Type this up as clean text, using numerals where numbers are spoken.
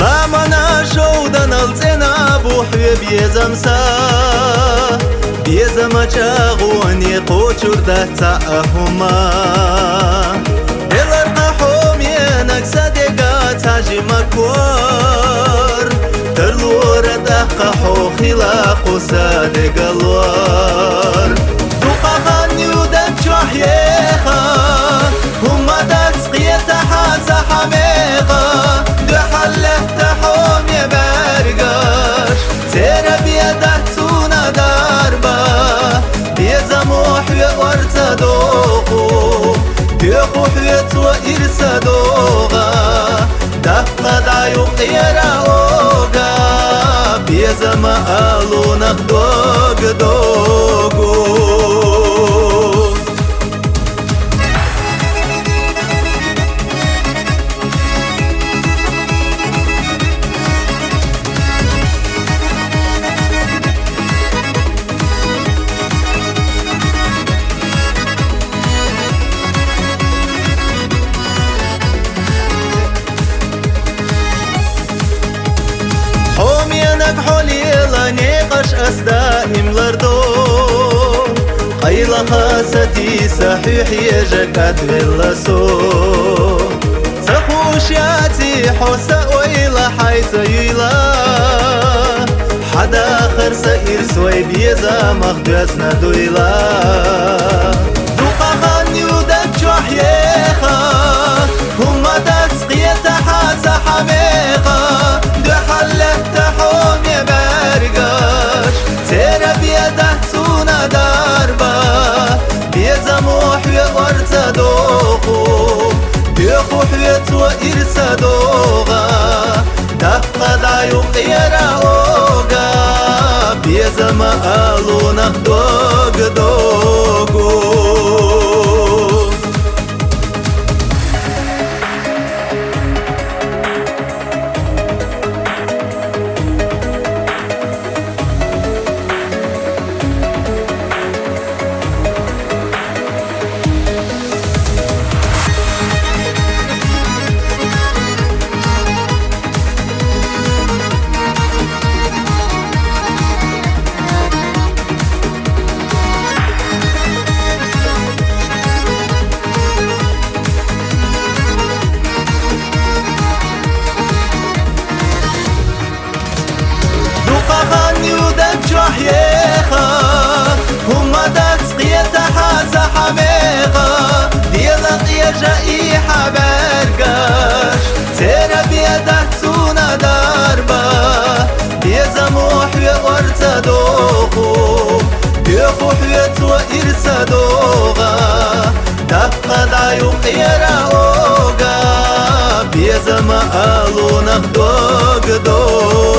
زمانا شودن الزنا بوحي بيزمسا بيزم جاغوني قوچور دهتا اهما دلر قحوم ينك صدقا تاجي مكوار ترلور دقحو خلاق صادق الوار دوقا غني ودك جوحيخا هما تسقية حاسة حميقة دحله تحوم يبرقاش تيرا بيده تسونا داربا بيزمو حوي ورتا دوغو بيخو حويت وإرسا دوغا دقا دعيو قيرا اوغا بيزم آلو نخدوغ دوغو نقش أسدائم لردو قيل خاستي صحيح يجكت باللسو تخوشياتي حوسا ويلا حيث يلا حدا آخر سئر سوي بيزا مخدوسنا دويلا دوقا غني ودك جوحيخا هما تسقية حاسة حميقة دحله تحوم يبرقاش تيرا بيده تسونا داربا بيزمو حوي ورتا دوغو بيخو حويت وإرسا دوغا دقا دعيو قيرا اوغا بيزم آلو نخدوغ دوغو جوحيخا هما تسقية حاسة حميقة ديالك يا جائحة برقاش تيرا بيده تسونا داربا بيزمو حوي ورتا دوغو بيخو حويت وإرسا دوغا دقا دعيو قيرا اوغا بيزم آلو نخدوغ دوغ